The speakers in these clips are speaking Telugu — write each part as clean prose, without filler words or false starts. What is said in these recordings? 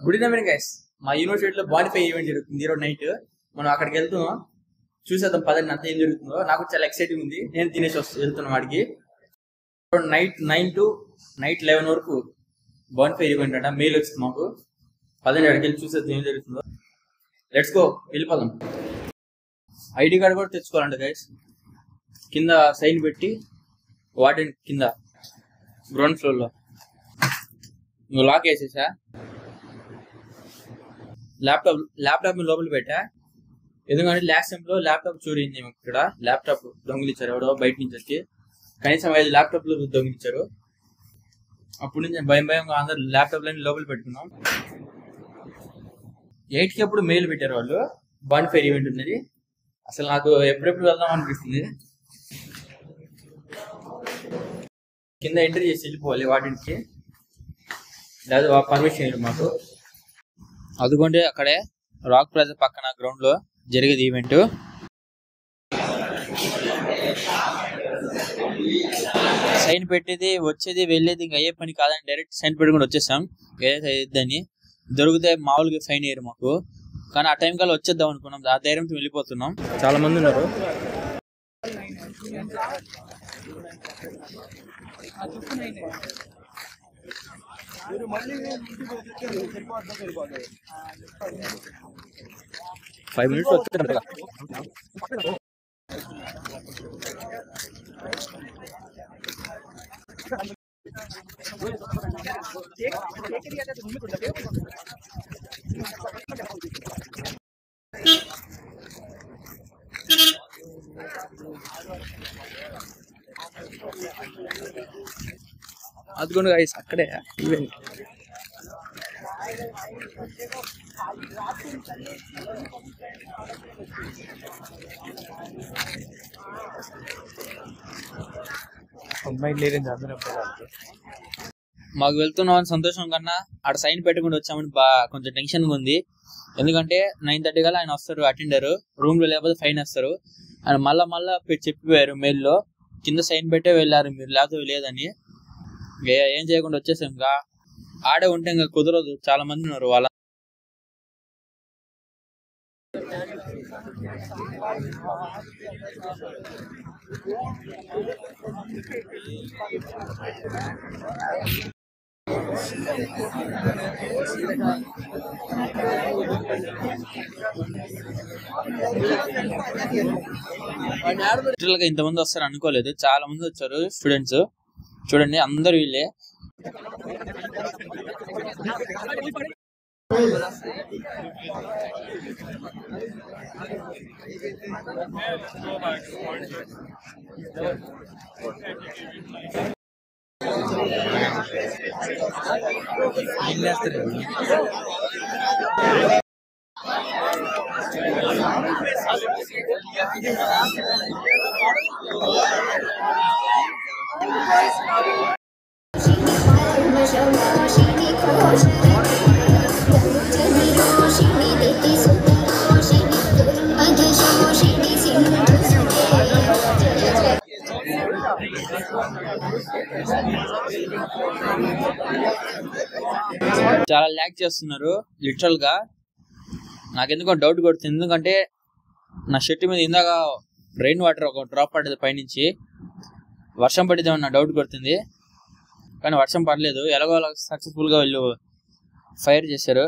Good evening guys. మా యూనివర్సిటీలో బానిఫై ఈవెంట్ జరుగుతుంది ఈరోజు నైట్. మనం అక్కడికి వెళ్తున్నాం, చూసేద్దాం పదండి అంతా ఏం జరుగుతుందో. నాకు చాలా ఎక్సైటింగ్ ఉంది, నేను తినేసి వెళ్తున్నాం వాడికి. నైట్ 9 to నైట్ 11 వరకు బానిఫై ఈవెంట్ అంట, మెయిల్ వచ్చింది మాకు. పదండి అక్కడికి వెళ్ళి చూసేద్దాం ఏం జరుగుతుందో. లెట్స్ గో, వెళ్ళిపోదాం. ఐడి కార్డు కూడా తెచ్చుకోవాలంట గైస్. కింద సైన్ పెట్టి వార్డెన్ కింద గ్రౌండ్ ఫ్లోర్లో. నువ్వు లాక్ వేసేసా, ల్యాప్టాప్ లోపల పెట్టా. ఎందుకంటే లాస్ట్ టైం లో ల్యాప్టాప్ చూరింది ఇక్కడ. ల్యాప్టాప్ దొంగిలించారు ఎవడో బయట నుంచి వచ్చి. కనీసం 5 ల్యాప్టాప్లు దొంగిలించారు. అప్పటి నుంచి భయంగా అందరు ల్యాప్టాప్లని లోపల పెట్టుకున్నాం. 8కి ఎప్పుడు మెయిల్ పెట్టారు వాళ్ళు, బానిఫైర్ ఈవెంట్ ఉన్నది. అసలు నాకు ఎప్పుడెప్పుడు వెళ్దాం అనిపిస్తుంది. కింద ఎంట్రీ చేసి వెళ్ళిపోవాలి వాటికి, లేదా పర్మిషన్ ఇవ్వరు మాకు. అదిగోండి అక్కడే రాక్ ప్లాజా పక్కన గ్రౌండ్ లో జరిగేది ఈవెంట్. సైన్ పెట్టేది వచ్చేది వెళ్ళేది ఇంకా అయ్యే పని కాదని డైరెక్ట్ సైన్ పెట్టుకుని వచ్చేసాం. ఏదైతే అయ్యిద్దని దొరికితే మామూలుగా ఫైన్ అయ్యారు మాకు, కానీ ఆ టైం కల్లా వచ్చేద్దాం అనుకున్నాం. ఆ ధైర్యంతో వెళ్ళిపోతున్నాం. చాలా మంది ఉన్నారు. ఫైవ్ మినిట్స్ వచ్చి అదిగోండి గైస్ అక్కడే ఈవెంట్. మాకు వెళ్తున్నాం అని సంతోషం కన్నా ఆడ సైన్ పెట్టుకుంటూ వచ్చామని కొంచెం టెన్షన్గా ఉంది. ఎందుకంటే 9:30 కల్లా ఆయన వస్తారు, అటెండర్ రూమ్ లో లేకపోతే ఫైన్ వేస్తారు. ఆయన మళ్ళా చెప్పిపోయారు మెయిల్లో, కింద సైన్ పెట్టే వెళ్ళారు మీరు, లేకపోతే లేదని. ఏం చేయకుండా వచ్చేసాం. ఇంకా ఆడే ఉంటే ఇంకా కుదరదు, చాలా మంది ఉన్నారు. వాళ్ళ ఇంతమంది వస్తారు అనుకోలేదు, చాలా మంది వచ్చారు స్టూడెంట్స్. చూడండి అందరు వీళ్ళే. చాలా ల్యాక్ చేస్తున్నారు లిటరల్ గా. నాకెందుకో డౌట్ కొడుతుంది, ఎందుకంటే నా షర్ట్ మీద ఇందాక రెయిన్ వాటర్ ఒక డ్రాప్ పడ్డది పైనుంచి. వర్షం పడిద్దామని నా డౌట్ కొడుతుంది, కానీ వర్షం పడలేదు. ఎలాగో సక్సెస్ఫుల్ గా వీళ్ళు ఫైర్ చేశారు.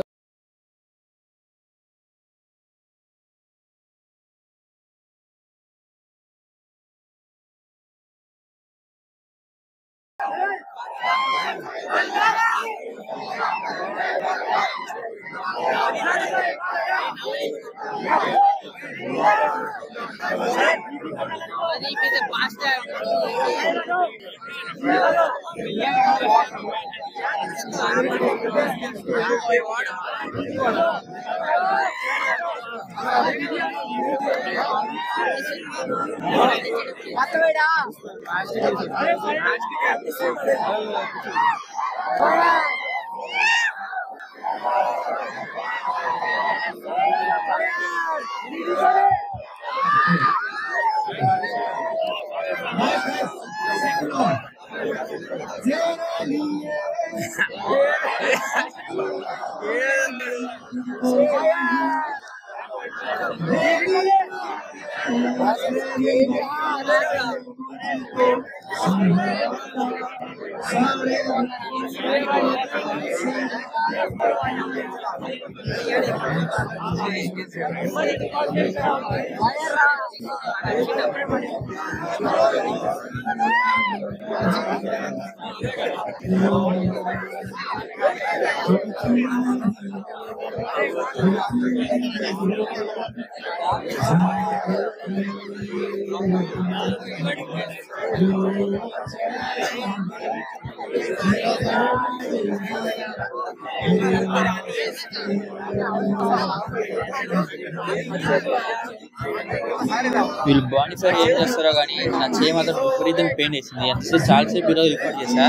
వీళ్ళు బాడీఫైర్ ఏం చేస్తారో కానీ నా చేయి మాత్రం విపరీతంగా పెయిన్ వేసింది. ఎంతసేపు చాలాసేపు ఈరోజు రికార్డ్ చేశా.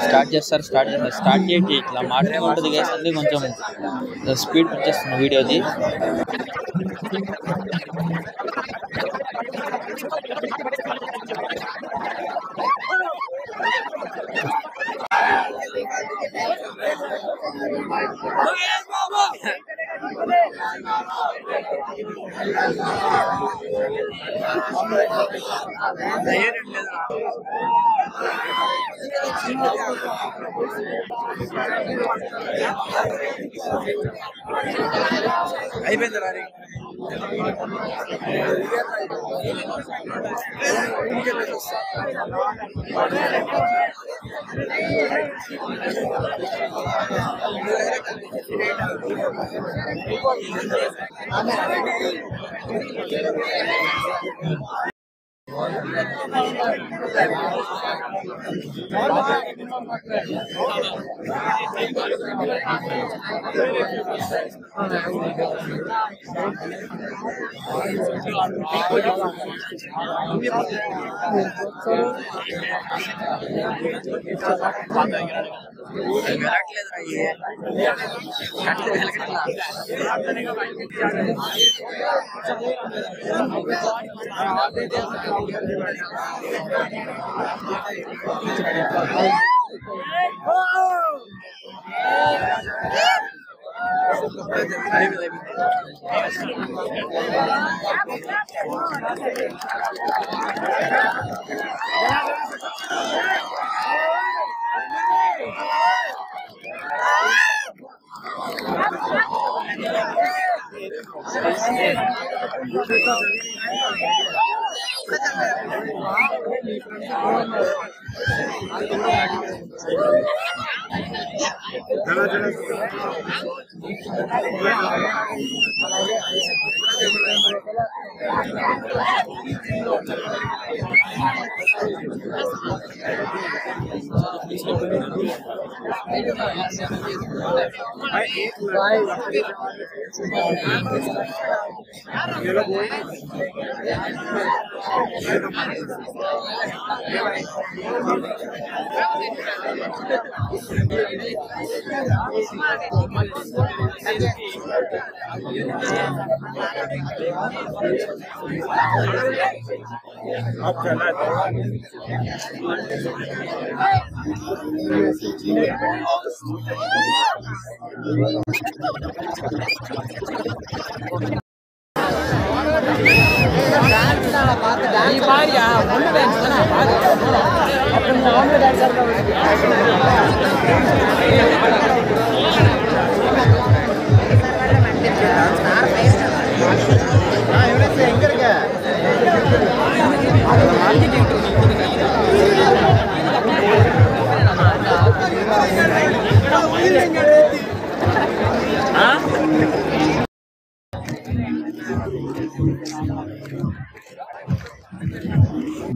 స్టార్ట్ చేస్తారు స్టార్ట్ చేయండి ఇట్లా మాటనే ఉంటుంది వేసింది. కొంచెం స్పీడ్ వచ్చేస్తుంది వీడియోది. అయిపోయింది రారి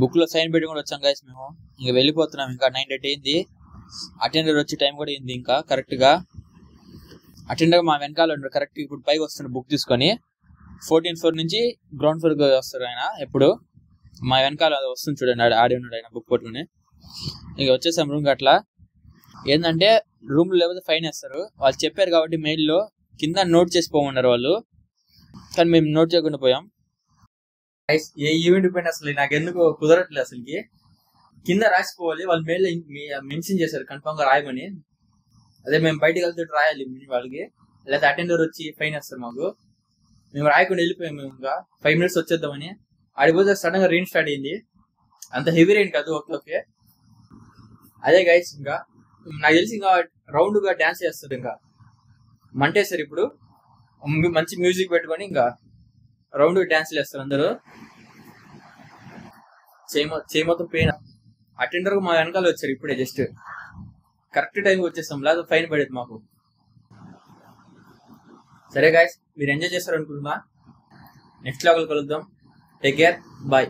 బుక్ లో సైన్ పెట్టుకుని వచ్చాం గైస్. మేము ఇంకా వెళ్ళిపోతున్నాం. ఇంకా 9:30 అయింది. అటెండర్ వచ్చి టైం కూడా అయింది. ఇంకా కరెక్ట్ గా అటెండర్ మా వెనకాల ఉంటారు. కరెక్ట్ ఇప్పుడు పైకి వస్తున్నాడు బుక్ తీసుకొని. 14th floor నుంచి గ్రౌండ్ ఫ్లోర్ వస్తారు ఆయన. ఎప్పుడు మా వెనకాల వస్తుంది చూడండి, ఆడి ఉన్నాడు ఆయన బుక్ పట్టుకుని. ఇక వచ్చేసాం రూమ్కి. అట్లా ఏంటంటే రూమ్ లో లేకపోతే ఫైన్ వేస్తారు. వాళ్ళు చెప్పారు కాబట్టి మెయిల్ లో కింద నోట్ చేసి పోమన్నారు వాళ్ళు, కానీ మేము నోట్ చేయకుండా పోయాం. ఏ ఈవెంట్ పోయినా అసలు నాకెందుకు కుదరట్లేదు. అసలుకి కింద రాసిపోవాలి, వాళ్ళు మెయిల్ మెన్షన్ చేశారు కన్ఫర్మ్ గా రాయమని. అదే మేము బయటకు వెళ్తే రాయాలి వాళ్ళకి. లేదా అటెండర్ వచ్చి ఫైన్ వేస్తారు మాకు. మేము రాయకుండా వెళ్ళిపోయాము. మేము ఇంకా 5 minutes వచ్చేద్దామని ఆడిపోతే సడన్ గా రెయిన్ స్టార్ట్ అయింది. అంత హెవీ రెయిన్ కాదు, ఓకే. అదే గైస్, ఇంకా నాకు తెలిసి ఇంకా రౌండ్ గా డాన్స్ చేస్తారు. ఇంకా మంటేస్తారు. ఇప్పుడు మంచి మ్యూజిక్ పెట్టుకొని ఇంకా రౌండ్ డాన్స్ చేస్తారు అందరూ. చేయి మొత్తం పెయిన్. అటెండర్ మా వెనకాల వచ్చారు ఇప్పుడే, జస్ట్ కరెక్ట్ టైంకి వచ్చేస్తాం, లేదా ఫైన్ పడేది మాకు. సరే గాయస్, మీరు ఎంజాయ్ చేస్తారు అనుకుంటున్నా. నెక్స్ట్ లాగ్ కలుద్దాం. Take care, bye.